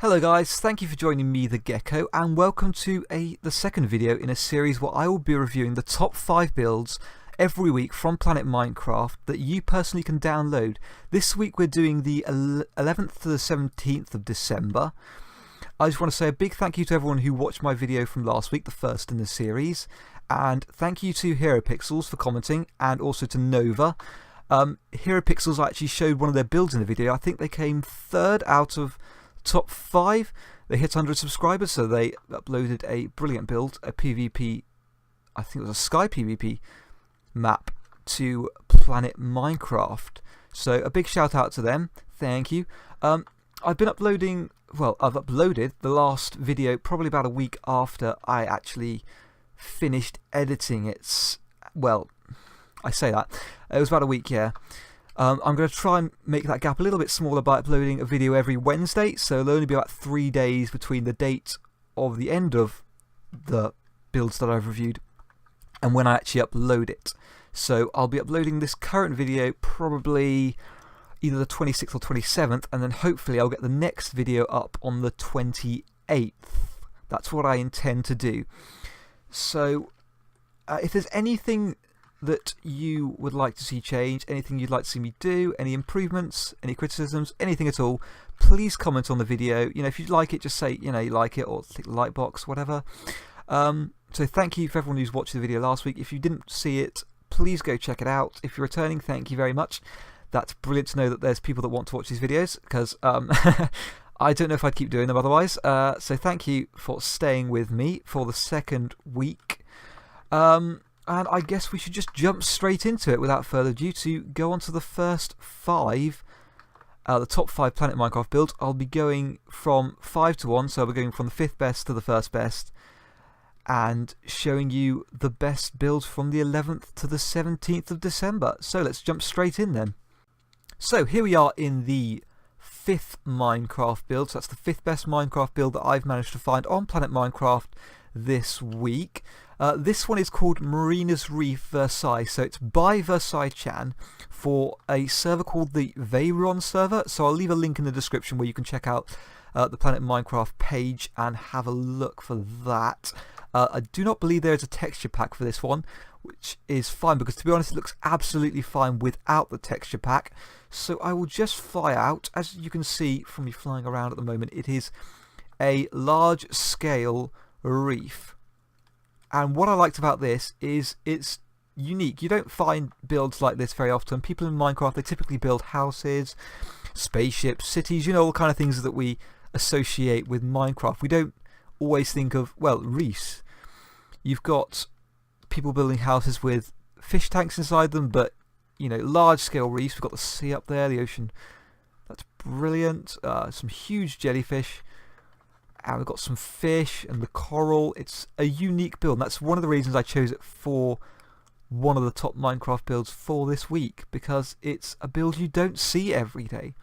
Hello guys, thank you for joining me, the Gecko, and welcome to the second video in a series where I will be reviewing the top 5 builds every week from Planet Minecraft that you personally can download. This week we're doing the 11th to the 17th of December. I just want to say a big thank you to everyone who watched my video from last week, the first in the series, and thank you to HeroPixels for commenting, and also to Nova. HeroPixels actually showed one of their builds in the video. I think they came third out of top 5. They hit 100 subscribers, so they uploaded a brilliant build, a PvP, I think it was a Sky PvP map to Planet Minecraft. So a big shout out to them, thank you. I've been uploading, well, I've uploaded the last video probably about a week after I actually finished editing it. Well, I say that, it was about a week, yeah. I'm going to try and make that gap a little bit smaller by uploading a video every Wednesday, so it'll only be about 3 days between the date of the end of the builds that I've reviewed and when I actually upload it. So I'll be uploading this current video probably either the 26th or 27th, and then hopefully I'll get the next video up on the 28th. That's what I intend to do. So if there's anything that you would like to see change, anything you'd like to see me do, any improvements, any criticisms, anything at all, please comment on the video. You know, if you like it, just say, you know, you like it, or click the like box, whatever. So thank you for everyone who's watched the video last week. If you didn't see it, please go check it out. If you're returning, thank you very much. That's brilliant to know that there's people that want to watch these videos, because I don't know if I'd keep doing them otherwise. So thank you for staying with me for the second week. And I guess we should just jump straight into it without further ado to go on to the first 5, the top 5 Planet Minecraft builds. I'll be going from 5 to 1, so we're going from the 5th best to the 1st best, and showing you the best builds from the 11th to the 17th of December. So let's jump straight in then. So here we are in the 5th Minecraft build. So that's the 5th best Minecraft build that I've managed to find on Planet Minecraft this week. This one is called Marinas Reef Versi, so it's by Versia-Chan for a server called the Veyron server. So I'll leave a link in the description where you can check out the Planet Minecraft page and have a look for that. I do not believe there is a texture pack for this one, which is fine because, to be honest, it looks absolutely fine without the texture pack. So I will just fly out. As you can see from me flying around at the moment, it is a large scale reef. And what I liked about this is it's unique. You don't find builds like this very often. People in Minecraft, they typically build houses, spaceships, cities, you know, all kind of things that we associate with Minecraft. We don't always think of, well, reefs. You've got people building houses with fish tanks inside them, but, you know, large scale reefs. We've got the sea up there, the ocean. That's brilliant. Some huge jellyfish. And we've got some fish and the coral. It's a unique build, and that's one of the reasons I chose it for one of the top Minecraft builds for this week, because it's a build you don't see every day.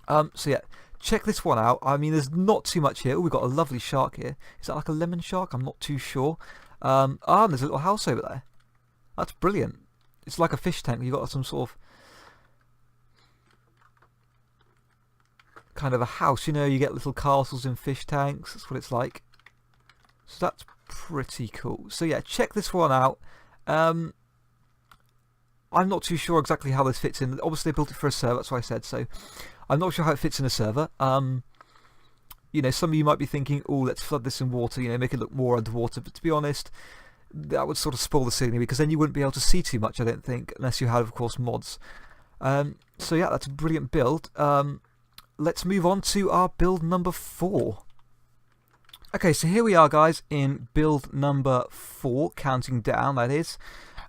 So yeah, check this one out. I mean, there's not too much here. We've got a lovely shark here. Is that like a lemon shark? I'm not too sure. And there's a little house over there. That's brilliant. It's like a fish tank. You've got some sort of kind of a house, you know, you get little castles in fish tanks. That's what it's like. So that's pretty cool. So yeah, check this one out. I'm not too sure exactly how this fits in. Obviously they built it for a server, that's what I said, so I'm not sure how it fits in a server. You know, some of you might be thinking, oh, let's flood this in water, you know, make it look more underwater, but to be honest, that would sort of spoil the scenery, because then you wouldn't be able to see too much, I don't think, unless you had, of course, mods. So yeah, that's a brilliant build. Let's move on to our build number 4. Okay, so here we are, guys, in build number 4, counting down, that is.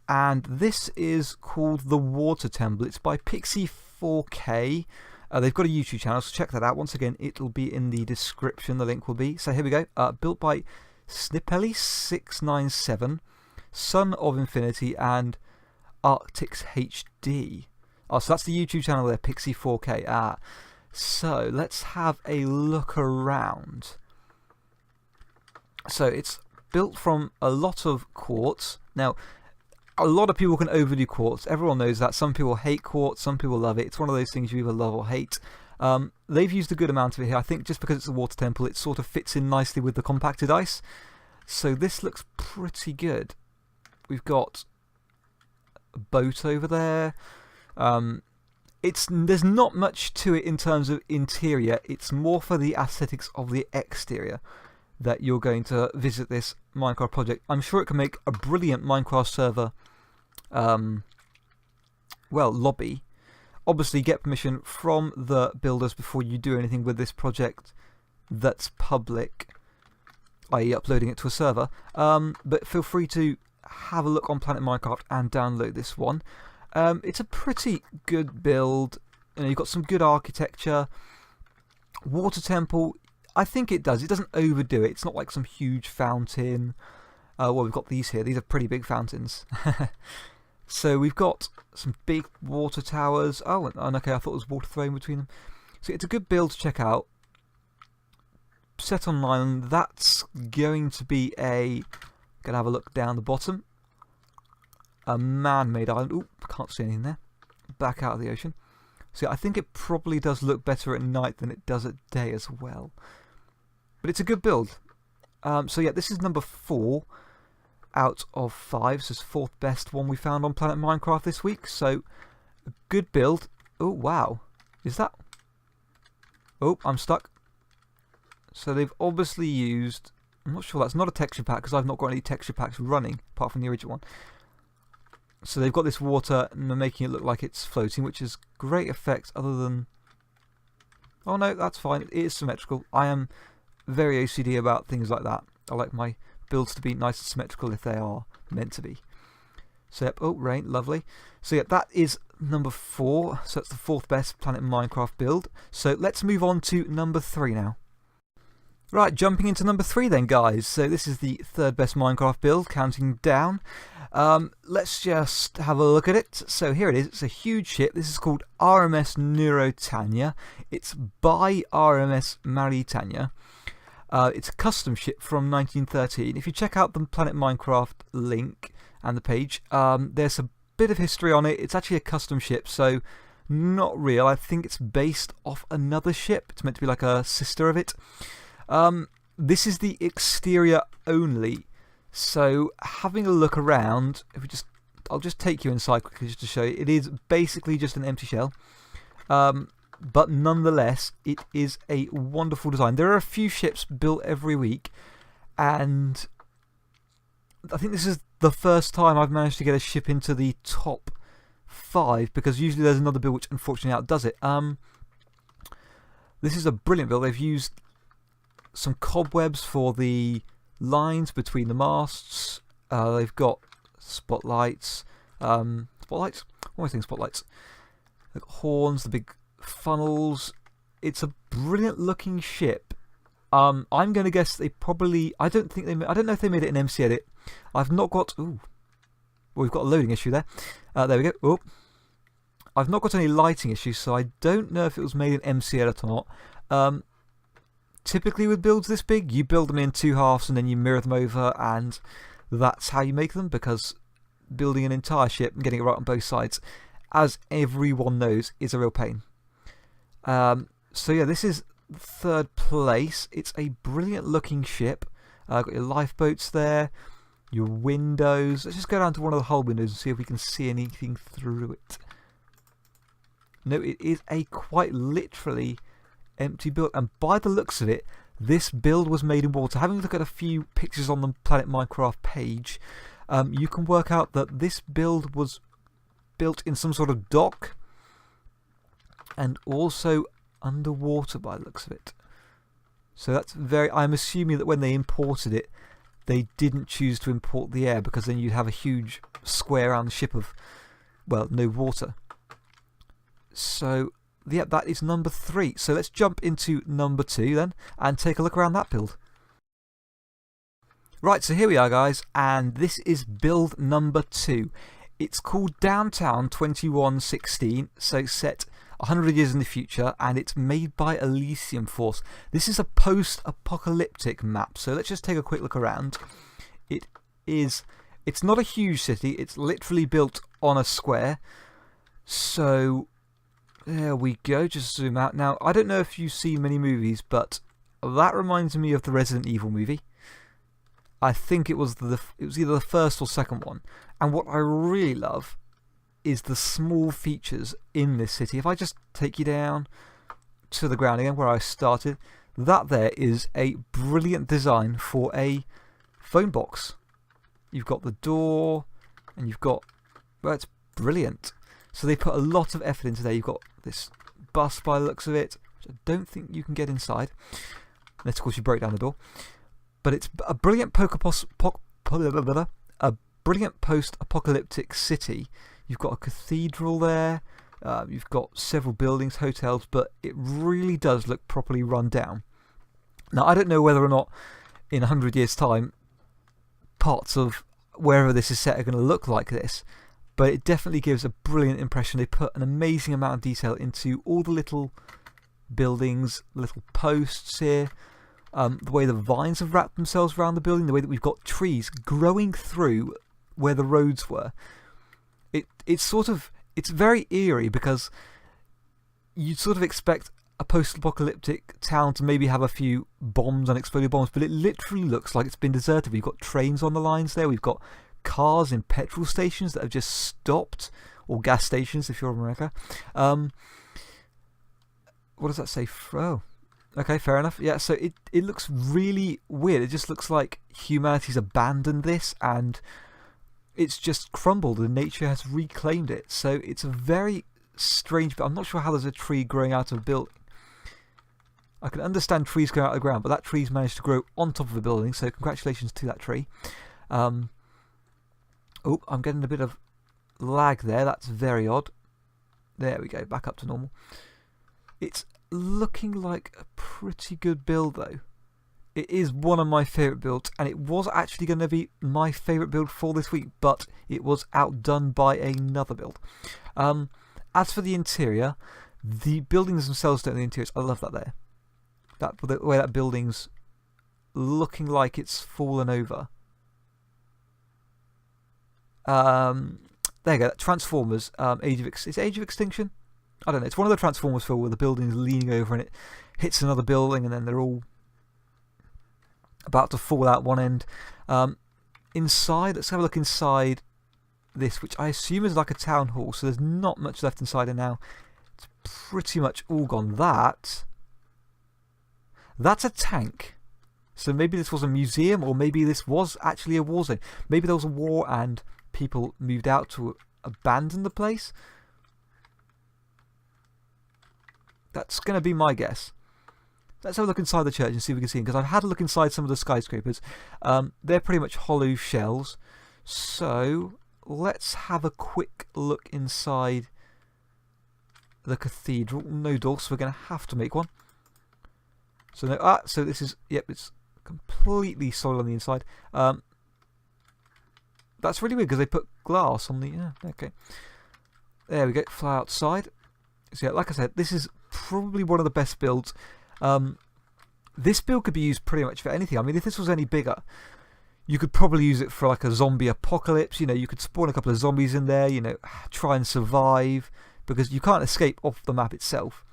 And this is called the Water Temple. It's by Pixie4K. They've got a YouTube channel, so check that out. Once again, it'll be in the description, the link will be. So here we go. Built by Snippelly697, Son of Infinity, and Arctics HD. Oh, so that's the YouTube channel there, Pixie4K. So let's have a look around. So it's built from a lot of quartz. Now, a lot of people can overdo quartz. Everyone knows that. Some people hate quartz, some people love it. It's one of those things you either love or hate. They've used a good amount of it here. I think just because it's a water temple, it sort of fits in nicely with the compacted ice. So this looks pretty good. We've got a boat over there. There's not much to it in terms of interior. It's more for the aesthetics of the exterior that you're going to visit this Minecraft project. I'm sure it can make a brilliant Minecraft server lobby. Obviously, get permission from the builders before you do anything with this project that's public, i.e. uploading it to a server. But feel free to have a look on Planet Minecraft and download this one. It's a pretty good build. You've got some good architecture. Water temple, I think it does. It doesn't overdo it. It's not like some huge fountain. Well, we've got these here. These are pretty big fountains. So we've got some big water towers. Oh, and okay, I thought there was water flowing between them. So it's a good build to check out. Set on island, that's going to be gonna have a look down the bottom. A man-made island. Oop, can't see anything there. Back out of the ocean. So I think it probably does look better at night than it does at day as well. But it's a good build. So yeah, this is number 4 out of 5. So it's the 4th best one we found on Planet Minecraft this week. So, a good build. Oh, wow. Is that... Oh, I'm stuck. So they've obviously used... I'm not sure that's not a texture pack because I've not got any texture packs running apart from the original one. So they've got this water and they're making it look like it's floating, which is great effect other than... Oh no, that's fine. It is symmetrical. I am very OCD about things like that. I like my builds to be nice and symmetrical if they are meant to be. So, yep, oh, rain, lovely. So, yeah, that is number 4. So, that's the 4th best Planet Minecraft build. So, let's move on to number 3 now. Right, jumping into number 3 then, guys. So, this is the 3rd best Minecraft build, counting down. Let's just have a look at it. So, here it is. It's a huge ship. This is called RMS Neurotania. It's by RMS Marina. It's a custom ship from 1913. If you check out the Planet Minecraft link and the page, there's a bit of history on it. It's actually a custom ship, so not real. I think it's based off another ship. It's meant to be like a sister of it. This is the exterior only. So having a look around, I'll just take you inside quickly just to show you. It is basically just an empty shell. But nonetheless, it is a wonderful design. There are a few ships built every week, and I think this is the first time I've managed to get a ship into the top 5, because usually there's another build which unfortunately outdoes it. This is a brilliant build. They've used some cobwebs for the lines between the masts. They've got spotlights. Spotlights? What am I saying? Spotlights. They've got horns, the big funnels. It's a brilliant looking ship. I'm going to guess they probably... I don't know if they made it in MC Edit. I've not got... Ooh. Well, we've got a loading issue there. There we go. Oh. I've not got any lighting issues, so I don't know if it was made in MC Edit or not. Typically with builds this big, you build them in 2 halves and then you mirror them over, and that's how you make them, because building an entire ship and getting it right on both sides, as everyone knows, is a real pain. So yeah, this is 3rd place. It's a brilliant looking ship. Got your lifeboats there, your windows. Let's just go down to one of the hull windows and see if we can see anything through it. No, it is a quite literally empty build, and by the looks of it, this build was made in water. Having a look at a few pictures on the Planet Minecraft page, you can work out that this build was built in some sort of dock and also underwater by the looks of it. So that's I'm assuming that when they imported it, they didn't choose to import the air, because then you'd have a huge square around the ship of, well, no water. So, yeah, that is number 3. So let's jump into number 2 then and take a look around that build. Right, so here we are, guys, and this is build number 2. It's called Downtown 2116, so set 100 years in the future, and it's made by Elysiumfire. This is a post-apocalyptic map, so let's just take a quick look around. It's not a huge city, it's literally built on a square, so There we go, just zoom out. Now, I don't know if you've seen many movies, but that reminds me of the Resident Evil movie. I think it was either the first or second one. And what I really love is the small features in this city. If I just take you down to the ground again where I started, that there is a brilliant design for a phone box. You've got the door, and you've got... Well, it's brilliant. So they put a lot of effort into there. You've got this bus by the looks of it, which I don't think you can get inside. Unless, of course, you break down the door. But it's a brilliant post-apocalyptic city. You've got a cathedral there. You've got several buildings, hotels, but it really does look properly run down. Now, I don't know whether or not in 100 years' time parts of wherever this is set are going to look like this, but it definitely gives a brilliant impression. They put an amazing amount of detail into all the little buildings, little posts here, the way the vines have wrapped themselves around the building, the way that we've got trees growing through where the roads were. It's very eerie because you'd sort of expect a post-apocalyptic town to maybe have a few bombs, unexploded bombs, but it literally looks like it's been deserted. We've got trains on the lines there. We've got cars in petrol stations that have just stopped, or gas stations if you're in America. What does that say? Oh, okay, fair enough. Yeah, so it looks really weird. It just looks like humanity's abandoned this and it's just crumbled and nature has reclaimed it. So it's a very strange, but I'm not sure how there's a tree growing out of a building. I can understand trees growing out of the ground, but that tree's managed to grow on top of a building, so congratulations to that tree. Oh, I'm getting a bit of lag there. That's very odd. There we go, back up to normal. It's looking like a pretty good build, though. It is one of my favourite builds, and it was actually going to be my favourite build for this week, but it was outdone by another build. As for the interior, the buildings themselves don't have the interiors. I love that there. The way that building's looking like it's fallen over. There you go. Transformers. Is it Age of Extinction? I don't know. It's one of the Transformers film where the building's leaning over and it hits another building and then they're all about to fall out one end. Inside, let's have a look inside this, which I assume is like a town hall, so there's not much left inside it now. It's pretty much all gone. That's a tank. So maybe this was a museum, or maybe this was actually a war zone. Maybe there was a war and people moved out to abandon the place. That's going to be my guess. Let's have a look inside the church and see if we can see them, because I've had a look inside some of the skyscrapers. They're pretty much hollow shells. So let's have a quick look inside the cathedral. No door, so we're going to have to make one. So no, so this is, yep, it's completely solid on the inside. That's really weird because they put glass on the, yeah, okay. There we go, fly outside. So yeah, like I said, this is probably one of the best builds. This build could be used pretty much for anything. I mean, if this was any bigger, you could probably use it for like a zombie apocalypse. You know, you could spawn a couple of zombies in there, you know, try and survive, because you can't escape off the map itself.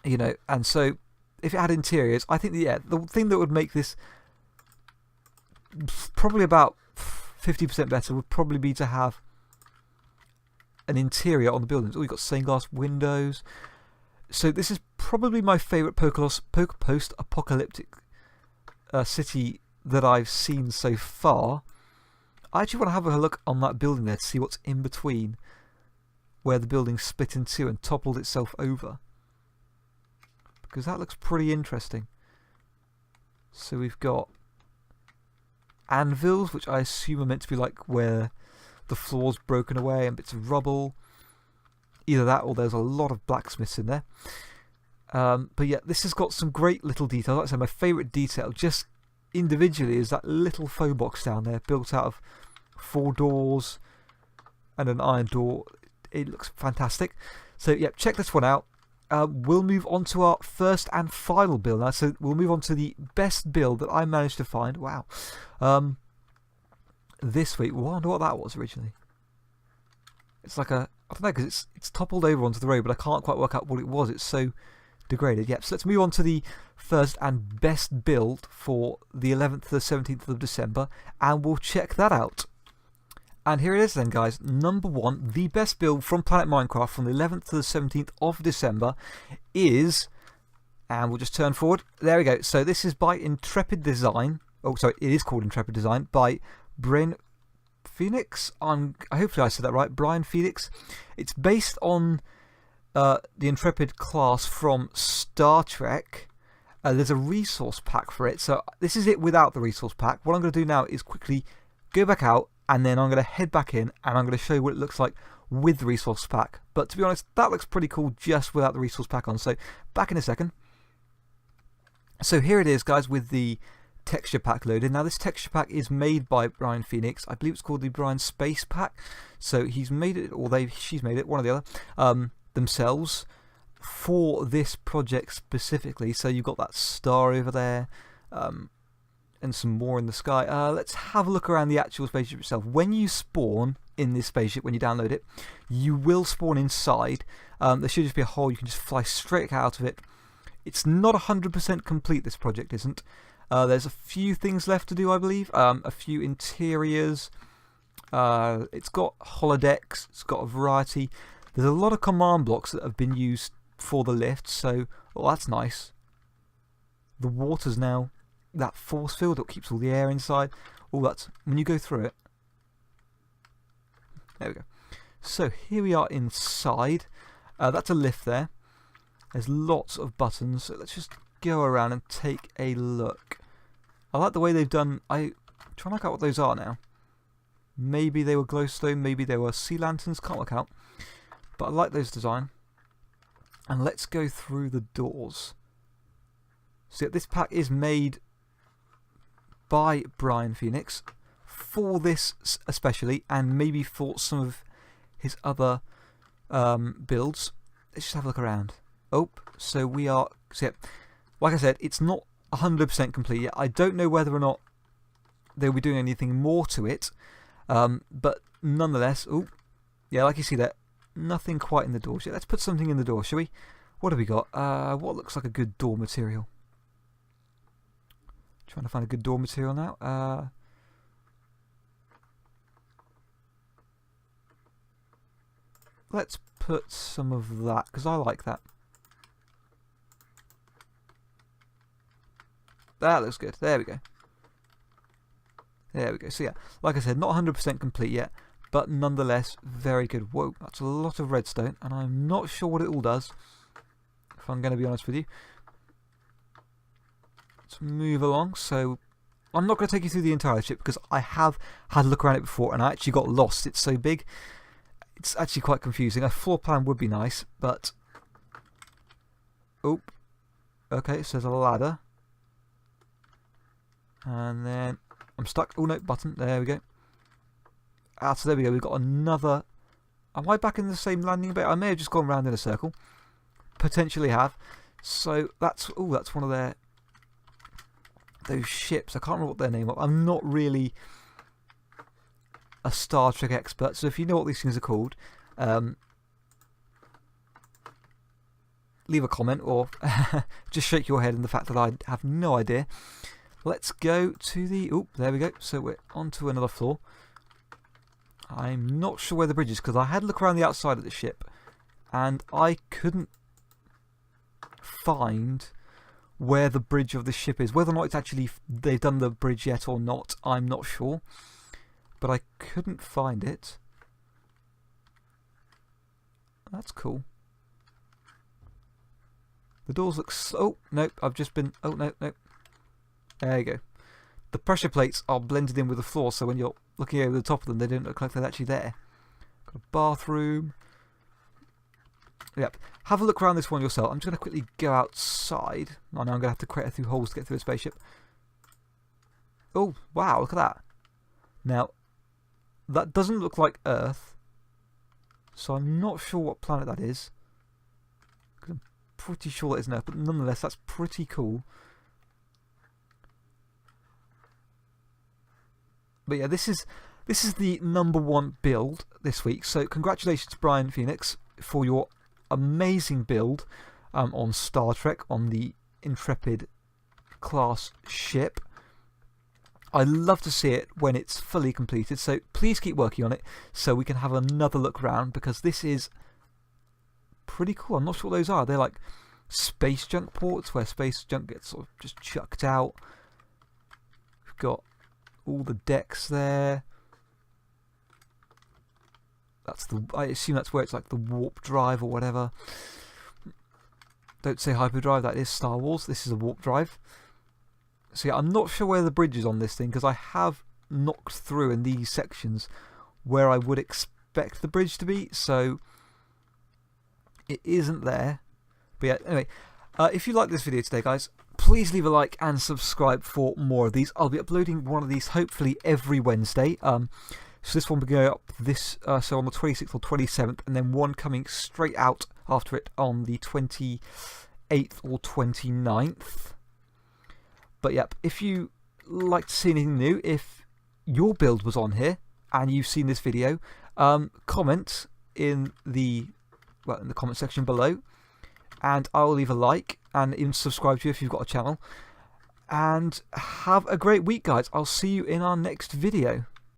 You know, and so if it had interiors, I think, yeah, the thing that would make this probably about 50% better would probably be to have an interior on the buildings. Oh, you've got stained glass windows. So this is probably my favourite post-apocalyptic city that I've seen so far. I actually want to have a look on that building there to see what's in between, where the building split in two and toppled itself over, because that looks pretty interesting. So we've got anvils, which I assume are meant to be like where the floor's broken away and bits of rubble. Either that or there's a lot of blacksmiths in there. But yeah, this has got some great little details. Like I said, my favourite detail just individually is that little phone box down there, built out of 4 doors and an iron door. It looks fantastic. So yeah, check this one out. We'll move on to our first and final build now. So we'll move on to the best build that I managed to find. Wow. This week. I wonder what that was originally. It's like a, I don't know, because it's toppled over onto the road, but I can't quite work out what it was. It's so degraded. Yep, so let's move on to the first and best build for the 11th to the 17th of December, and we'll check that out. And here it is then, guys. Number 1, the best build from Planet Minecraft from the 11th to the 17th of December is, and we'll just turn forward. There we go. So this is by Intrepid Design. Oh, sorry, it is called Intrepid Design by BrienPennex. Hopefully I said that right. BrienPennex. It's based on the Intrepid class from Star Trek. There's a resource pack for it. So this is it without the resource pack. What I'm going to do now is quickly go back out, and then I'm going to head back in, and I'm going to show you what it looks like with the resource pack. But to be honest, that looks pretty cool just without the resource pack on. So back in a second. So here it is, guys, with the texture pack loaded. Now this texture pack is made by BrienPennex. I believe it's called the Brien Space Pack. So he's made it, or she's made it, one or the other, themselves for this project specifically. So you've got that star over there, and some more in the sky. Let's have a look around the actual spaceship itself. When you spawn in this spaceship, when you download it, you will spawn inside. There should just be a hole. You can just fly straight out of it. It's not 100% complete, this project isn't. There's a few things left to do, I believe. A few interiors. It's got holodecks. It's got a variety. There's a lot of command blocks that have been used for the lift, so that's nice. The water's now that force field that keeps all the air inside. All that's when you go through it. There we go. So here we are inside. That's a lift there. There's lots of buttons. So let's just go around and take a look. I like the way they've done. I'm trying to work out what those are now. Maybe they were glowstone. Maybe they were sea lanterns. Can't work out. But I like those design. And let's go through the doors. So this pack is made by BrienPennex for this especially, and maybe for some of his other builds. Let's just have a look around. Oh, so we are. So yeah, like I said, it's not 100% complete yet. I don't know whether or not they'll be doing anything more to it, but nonetheless, oh, yeah, like you see there, nothing quite in the doors yet. Let's put something in the door, shall we? What have we got? What looks like a good door material? Trying to find a good door material now. Let's put some of that, because I like that. That looks good. There we go. There we go. So yeah, like I said, not 100% complete yet, but nonetheless, very good. Whoa, that's a lot of redstone, and I'm not sure what it all does, if I'm going to be honest with you. Let's move along. So I'm not going to take you through the entire ship because I have had a look around it before and I actually got lost. It's so big. It's actually quite confusing. A floor plan would be nice, but... Oh. Okay, so there's a ladder. And then I'm stuck. Oh no, button. There we go. So there we go. We've got another... Am I back in the same landing bay? I may have just gone round in a circle. Potentially have. So that's... Oh, that's one of their... Those ships. I can't remember what their name was. I'm not really a Star Trek expert, so if you know what these things are called, leave a comment or just shake your head in the fact that I have no idea. Let's go to the... Oh, there we go. So we're on to another floor. I'm not sure where the bridge is because I had a look around the outside of the ship and I couldn't find where the bridge of the ship is. Whether or not it's actually they've done the bridge yet or not, I'm not sure. But I couldn't find it. That's cool. The doors look so... Oh, nope, I've just been... Oh, no, no. There you go. The pressure plates are blended in with the floor, so when you're looking over the top of them, they don't look like they're actually there. Got a bathroom. Yep. Have a look around this one yourself. I'm just going to quickly go outside. I know I'm going to have to create a few holes to get through the spaceship. Oh, wow, look at that. Now, that doesn't look like Earth. So I'm not sure what planet that is. I'm pretty sure that isn't Earth, but nonetheless, that's pretty cool. But yeah, this is this is the #1 build this week, so congratulations BrienPennex for your amazing build on Star Trek, on the Intrepid class ship. I love to see it when it's fully completed, so please keep working on it so we can have another look around, because this is pretty cool. I'm not sure what those are. They're like space junk ports where space junk gets sort of just chucked out. We've got all the decks there. I assume that's where it's like the warp drive or whatever. Don't say hyperdrive, that is Star Wars. This is a warp drive. So yeah, I'm not sure where the bridge is on this thing, because I have knocked through in these sections where I would expect the bridge to be, so it isn't there. But yeah, anyway, if you like this video today, guys, please leave a like and subscribe for more of these. I'll be uploading one of these hopefully every Wednesday. So this one will go up so on the 26th or 27th, and then one coming straight out after it on the 28th or 29th. But yep, if you like to see anything new, if your build was on here and you've seen this video, comment in the comment section below, and I'll leave a like and even subscribe to you if you've got a channel. And have a great week, guys. I'll see you in our next video.